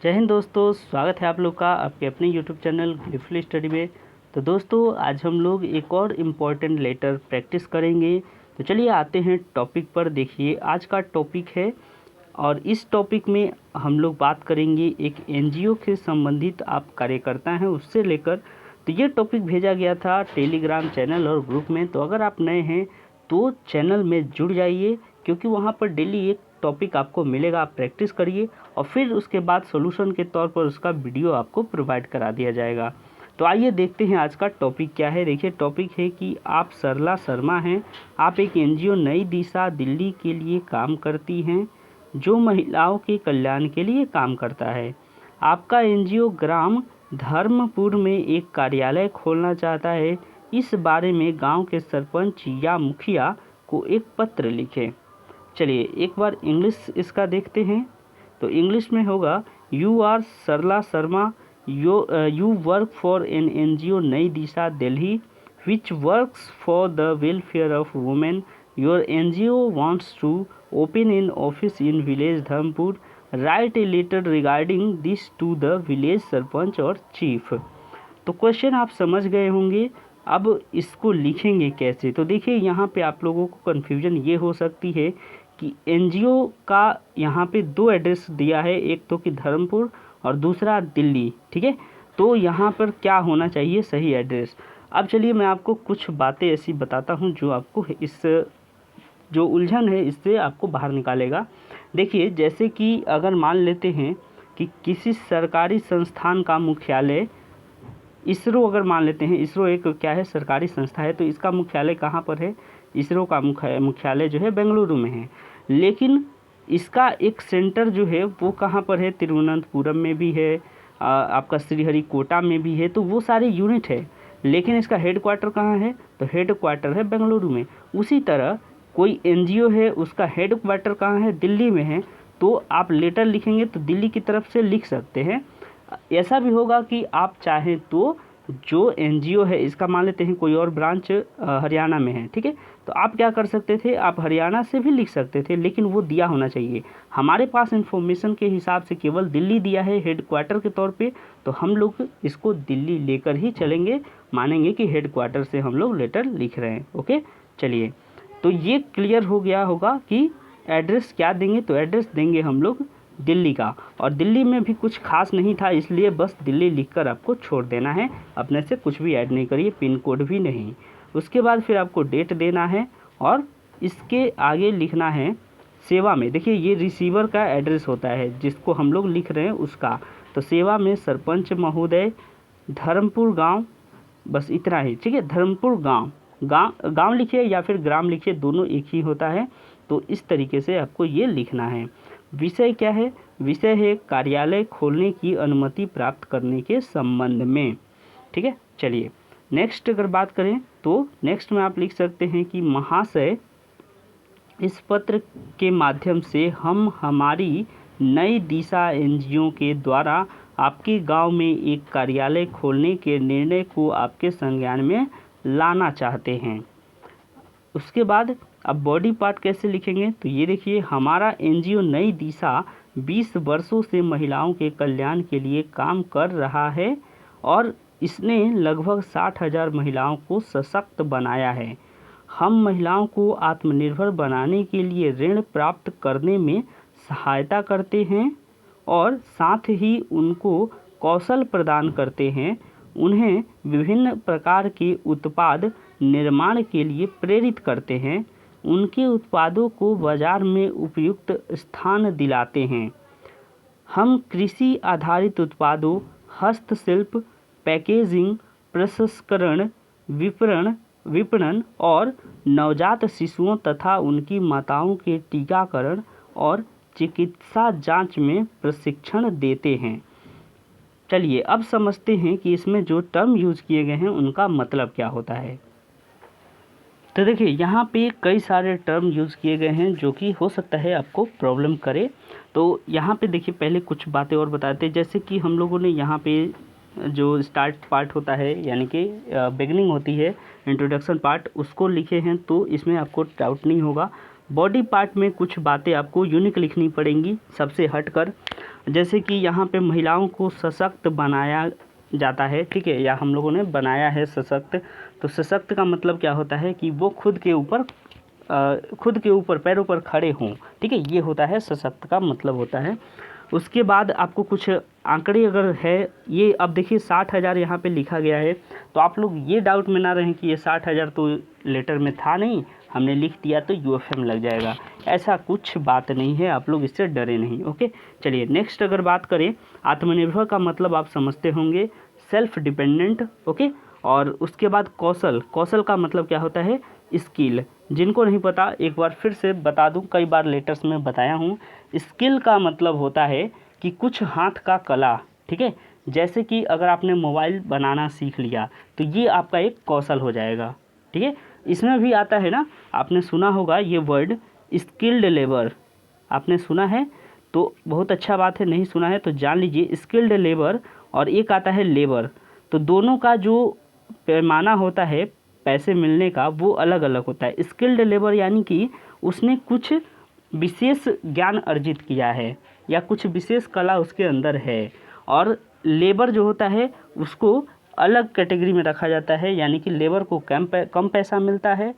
जय हिंद दोस्तों, स्वागत है आप लोग का आपके अपने YouTube चैनल ग्लिफुल स्टडी में। तो दोस्तों आज हम लोग एक और इम्पॉर्टेंट लेटर प्रैक्टिस करेंगे। तो चलिए आते हैं टॉपिक पर। देखिए आज का टॉपिक है और इस टॉपिक में हम लोग बात करेंगे एक NGO के संबंधित आप कार्यकर्ता हैं उससे लेकर। तो ये टॉपिक भेजा गया था टेलीग्राम चैनल और ग्रुप में। तो अगर आप नए हैं तो चैनल में जुड़ जाइए, क्योंकि वहाँ पर डेली एक टॉपिक आपको मिलेगा, आप प्रैक्टिस करिए और फिर उसके बाद सॉल्यूशन के तौर पर उसका वीडियो आपको प्रोवाइड करा दिया जाएगा। तो आइए देखते हैं आज का टॉपिक क्या है। देखिए टॉपिक है कि आप सरला शर्मा हैं, आप एक NGO नई दिशा दिल्ली के लिए काम करती हैं जो महिलाओं के कल्याण के लिए काम करता है। आपका NGO ग्राम धर्मपुर में एक कार्यालय खोलना चाहता है। इस बारे में गांव के सरपंच या मुखिया को एक पत्र लिखें। चलिए एक बार इंग्लिश इसका देखते हैं। तो इंग्लिश में होगा, you are Sarla Sharma, you work for an NGO Nai Disha Delhi which works for the welfare of women. Your NGO wants to open an office in village Dharampur. Write a letter regarding this to the village sarpanch और chief. तो question आप समझ गए होंगे। अब इसको लिखेंगे कैसे? तो देखिए यहाँ पे आप लोगों को कन्फ्यूजन ये हो सकती है कि NGO का यहाँ पे दो एड्रेस दिया है, एक तो कि धर्मपुर और दूसरा दिल्ली, ठीक है। तो यहाँ पर क्या होना चाहिए सही एड्रेस? अब चलिए मैं आपको कुछ बातें ऐसी बताता हूँ जो आपको इस जो उलझन है इससे आपको बाहर निकालेगा। देखिए जैसे कि अगर मान लेते हैं कि किसी सरकारी संस्थान का मुख्यालय इसरो, अगर मान लेते हैं इसरो एक क्या है, सरकारी संस्था है, तो इसका मुख्यालय कहाँ पर है? इसरो का मुख्यालय जो है बेंगलुरु में है, लेकिन इसका एक सेंटर जो है वो कहाँ पर है? तिरुवनंतपुरम में भी है, आपका श्रीहरिकोटा में भी है। तो वो सारे यूनिट है, लेकिन इसका हेड क्वार्टर कहाँ है? तो हेड क्वार्टर है बेंगलुरु में। उसी तरह कोई NGO है, उसका हेड क्वार्टर कहाँ है? दिल्ली में है। तो आप लेटर लिखेंगे तो दिल्ली की तरफ से लिख सकते हैं। ऐसा भी होगा कि आप चाहें तो जो NGO है इसका मान लेते हैं कोई और ब्रांच हरियाणा में है, ठीक है, तो आप क्या कर सकते थे, आप हरियाणा से भी लिख सकते थे, लेकिन वो दिया होना चाहिए। हमारे पास इन्फॉर्मेशन के हिसाब से केवल दिल्ली दिया है हेड क्वार्टर के तौर पे, तो हम लोग इसको दिल्ली लेकर ही चलेंगे, मानेंगे कि हेड क्वार्टर से हम लोग लेटर लिख रहे हैं। ओके चलिए, तो ये क्लियर हो गया होगा कि एड्रेस क्या देंगे। तो एड्रेस देंगे हम लोग दिल्ली का, और दिल्ली में भी कुछ खास नहीं था, इसलिए बस दिल्ली लिखकर आपको छोड़ देना है, अपने से कुछ भी ऐड नहीं करिए, पिन कोड भी नहीं। उसके बाद फिर आपको डेट देना है और इसके आगे लिखना है सेवा में। देखिए ये रिसीवर का एड्रेस होता है जिसको हम लोग लिख रहे हैं उसका। तो सेवा में सरपंच महोदय धर्मपुर गाँव, बस इतना ही, ठीक है। धर्मपुर गाँव लिखिए या फिर ग्राम लिखिए, दोनों एक ही होता है। तो इस तरीके से आपको ये लिखना है। विषय क्या है? विषय है कार्यालय खोलने की अनुमति प्राप्त करने के संबंध में, ठीक है। चलिए नेक्स्ट अगर बात करें तो नेक्स्ट में आप लिख सकते हैं कि महाशय, इस पत्र के माध्यम से हम हमारी नई दिशा NGO के द्वारा आपके गांव में एक कार्यालय खोलने के निर्णय को आपके संज्ञान में लाना चाहते हैं। उसके बाद अब बॉडी पार्ट कैसे लिखेंगे? तो ये देखिए, हमारा NGO नई दिशा 20 वर्षों से महिलाओं के कल्याण के लिए काम कर रहा है और इसने लगभग 60,000 महिलाओं को सशक्त बनाया है। हम महिलाओं को आत्मनिर्भर बनाने के लिए ऋण प्राप्त करने में सहायता करते हैं और साथ ही उनको कौशल प्रदान करते हैं, उन्हें विभिन्न प्रकार के उत्पाद निर्माण के लिए प्रेरित करते हैं, उनके उत्पादों को बाजार में उपयुक्त स्थान दिलाते हैं। हम कृषि आधारित उत्पादों, हस्तशिल्प, पैकेजिंग, प्रसंस्करण, विपणन और नवजात शिशुओं तथा उनकी माताओं के टीकाकरण और चिकित्सा जांच में प्रशिक्षण देते हैं। चलिए अब समझते हैं कि इसमें जो टर्म यूज किए गए हैं उनका मतलब क्या होता है। तो देखिए यहाँ पे कई सारे टर्म यूज़ किए गए हैं जो कि हो सकता है आपको प्रॉब्लम करे। तो यहाँ पे देखिए पहले कुछ बातें और बताते हैं, जैसे कि हम लोगों ने यहाँ पे जो स्टार्ट पार्ट होता है यानी कि बिगनिंग होती है, इंट्रोडक्शन पार्ट, उसको लिखे हैं, तो इसमें आपको डाउट नहीं होगा। बॉडी पार्ट में कुछ बातें आपको यूनिक लिखनी पड़ेंगी सबसे हटकर। जैसे कि यहाँ पे महिलाओं को सशक्त बनाया जाता है, ठीक है, या हम लोगों ने बनाया है सशक्त। तो सशक्त का मतलब क्या होता है कि वो खुद के ऊपर पैरों पर खड़े हों, ठीक है, ये होता है सशक्त का मतलब होता है। उसके बाद आपको कुछ आंकड़े अगर है, ये अब देखिए 60,000 यहाँ पे लिखा गया है, तो आप लोग ये डाउट में ना रहें कि ये 60,000 तो लेटर में था नहीं, हमने लिख दिया तो यूएफएम लग जाएगा। ऐसा कुछ बात नहीं है, आप लोग इससे डरे नहीं। ओके, चलिए नेक्स्ट अगर बात करें, आत्मनिर्भर का मतलब आप समझते होंगे सेल्फ डिपेंडेंट। ओके, और उसके बाद कौशल का मतलब क्या होता है, स्किल। जिनको नहीं पता एक बार फिर से बता दूं, कई बार लेटर्स में बताया हूं। स्किल का मतलब होता है कि कुछ हाथ का कला, ठीक है, जैसे कि अगर आपने मोबाइल बनाना सीख लिया तो ये आपका एक कौशल हो जाएगा, ठीक है। इसमें भी आता है ना, आपने सुना होगा ये वर्ड स्किल्ड लेबर, आपने सुना है तो बहुत अच्छा बात है, नहीं सुना है तो जान लीजिए स्किल्ड लेबर और एक आता है लेबर। तो दोनों का जो पैमाना होता है पैसे मिलने का वो अलग अलग होता है। स्किल्ड लेबर यानी कि उसने कुछ विशेष ज्ञान अर्जित किया है या कुछ विशेष कला उसके अंदर है, और लेबर जो होता है उसको अलग कैटेगरी में रखा जाता है, यानी कि लेबर को कम पैसा मिलता है,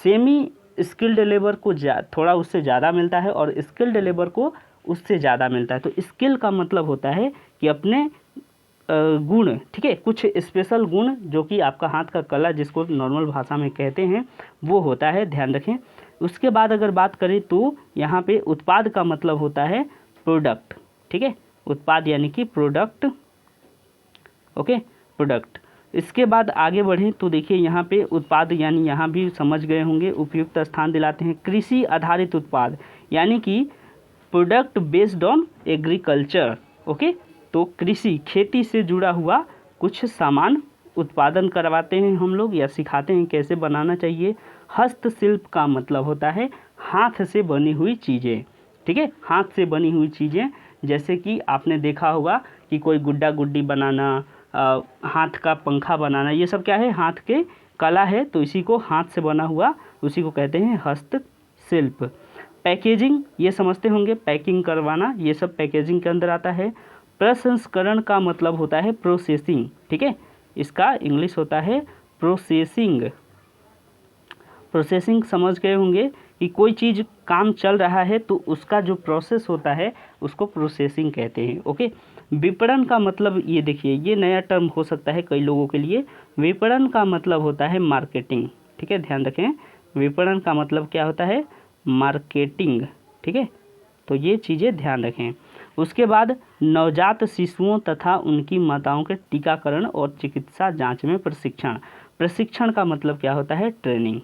सेमी स्किल्ड लेबर को थोड़ा उससे ज़्यादा मिलता है, और स्किल्ड लेबर को उससे ज़्यादा मिलता है। तो स्किल का मतलब होता है कि अपने गुण, ठीक है, कुछ स्पेशल गुण जो कि आपका हाथ का कला जिसको नॉर्मल भाषा में कहते हैं वो होता है, ध्यान रखें। उसके बाद अगर बात करें तो यहाँ पे उत्पाद का मतलब होता है प्रोडक्ट, ठीक है, उत्पाद यानी कि प्रोडक्ट। Okay, product. इसके बाद आगे बढ़ें तो देखिए यहाँ पे उत्पाद यानी यहाँ भी समझ गए होंगे, उपयुक्त स्थान दिलाते हैं। कृषि आधारित उत्पाद यानी कि product based on agriculture. Okay, तो कृषि खेती से जुड़ा हुआ कुछ सामान उत्पादन करवाते हैं हम लोग या सिखाते हैं कैसे बनाना चाहिए। हस्तशिल्प का मतलब होता है हाथ से बनी हुई चीज़ें, ठीक है, हाथ से बनी हुई चीज़ें, जैसे कि आपने देखा होगा कि कोई गुड्डा गुड्डी बनाना, हाथ का पंखा बनाना, ये सब क्या है, हाथ के कला है, तो इसी को हाथ से बना हुआ उसी को कहते हैं हस्तशिल्प। पैकेजिंग ये समझते होंगे, पैकिंग करवाना, ये सब पैकेजिंग के अंदर आता है। प्रसंस्करण का मतलब होता है प्रोसेसिंग, ठीक है, इसका इंग्लिश होता है प्रोसेसिंग। प्रोसेसिंग समझ गए होंगे कि कोई चीज़ काम चल रहा है तो उसका जो प्रोसेस होता है उसको प्रोसेसिंग कहते हैं। ओके, विपणन का मतलब ये देखिए, ये नया टर्म हो सकता है कई लोगों के लिए। विपणन का मतलब होता है मार्केटिंग, ठीक है, ध्यान रखें, विपणन का मतलब क्या होता है, मार्केटिंग, ठीक है, तो ये चीज़ें ध्यान रखें। उसके बाद नवजात शिशुओं तथा उनकी माताओं के टीकाकरण और चिकित्सा जांच में प्रशिक्षण। प्रशिक्षण का मतलब क्या होता है, ट्रेनिंग।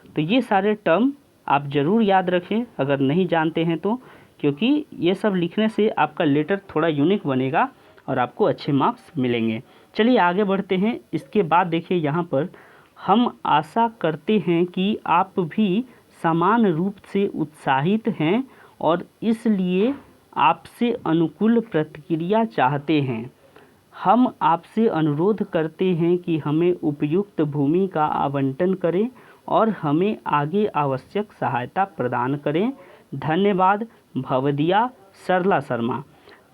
तो ये सारे टर्म आप ज़रूर याद रखें अगर नहीं जानते हैं तो, क्योंकि ये सब लिखने से आपका लेटर थोड़ा यूनिक बनेगा और आपको अच्छे मार्क्स मिलेंगे। चलिए आगे बढ़ते हैं। इसके बाद देखिए यहाँ पर, हम आशा करते हैं कि आप भी समान रूप से उत्साहित हैं और इसलिए आपसे अनुकूल प्रतिक्रिया चाहते हैं। हम आपसे अनुरोध करते हैं कि हमें उपयुक्त भूमि का आवंटन करें और हमें आगे आवश्यक सहायता प्रदान करें। धन्यवाद, भवदिया सरला शर्मा।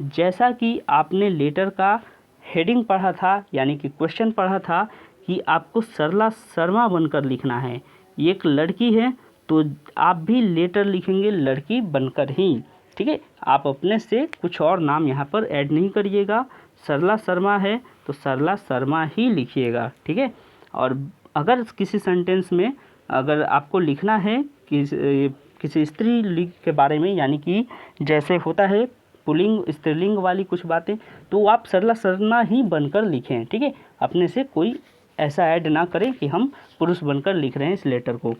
जैसा कि आपने लेटर का हेडिंग पढ़ा था, यानी कि क्वेश्चन पढ़ा था कि आपको सरला शर्मा बनकर लिखना है, ये एक लड़की है तो आप भी लेटर लिखेंगे लड़की बनकर ही, ठीक है, आप अपने से कुछ और नाम यहाँ पर ऐड नहीं करिएगा। सरला शर्मा है तो सरला शर्मा ही लिखिएगा, ठीक है। और अगर किसी सेंटेंस में अगर आपको लिखना है किसी स्त्रीलिंग के बारे में, यानी कि जैसे होता है पुल्लिंग स्त्रीलिंग वाली कुछ बातें, तो आप सरला शर्मा ही बनकर लिखें, ठीक है, अपने से कोई ऐसा ऐड ना करें कि हम पुरुष बनकर लिख रहे हैं इस लेटर को।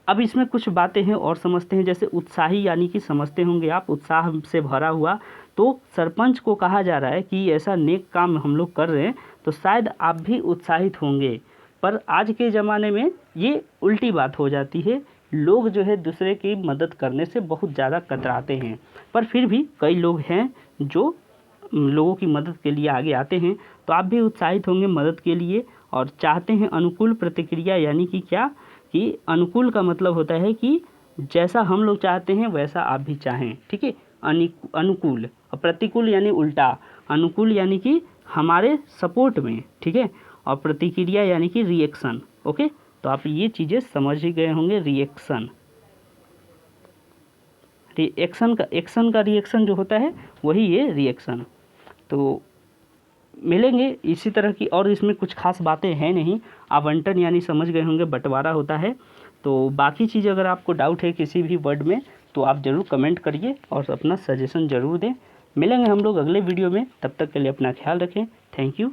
अब इसमें कुछ बातें हैं और समझते हैं। जैसे उत्साही यानी कि समझते होंगे आप, उत्साह से भरा हुआ, तो सरपंच को कहा जा रहा है कि ऐसा नेक काम हम लोग कर रहे हैं तो शायद आप भी उत्साहित होंगे। पर आज के ज़माने में ये उल्टी बात हो जाती है, लोग जो है दूसरे की मदद करने से बहुत ज़्यादा कतराते हैं, पर फिर भी कई लोग हैं जो लोगों की मदद के लिए आगे आते हैं। तो आप भी उत्साहित होंगे मदद के लिए और चाहते हैं अनुकूल प्रतिक्रिया, यानी कि क्या कि अनुकूल का मतलब होता है कि जैसा हम लोग चाहते हैं वैसा आप भी चाहें, ठीक है, अनुकूल, और प्रतिकूल यानी उल्टा। अनुकूल यानी कि हमारे सपोर्ट में, ठीक है, और प्रतिक्रिया यानी कि रिएक्शन। ओके, तो आप ये चीज़ें समझ ही गए होंगे। रिएक्शन का एक्शन का रिएक्शन जो होता है वही ये रिएक्शन। तो मिलेंगे इसी तरह की, और इसमें कुछ खास बातें हैं नहीं। आवंटन यानी समझ गए होंगे, बंटवारा होता है। तो बाकी चीज़ अगर आपको डाउट है किसी भी वर्ड में तो आप ज़रूर कमेंट करिए और अपना सजेशन ज़रूर दें। मिलेंगे हम लोग अगले वीडियो में, तब तक के लिए अपना ख्याल रखें। Thank you.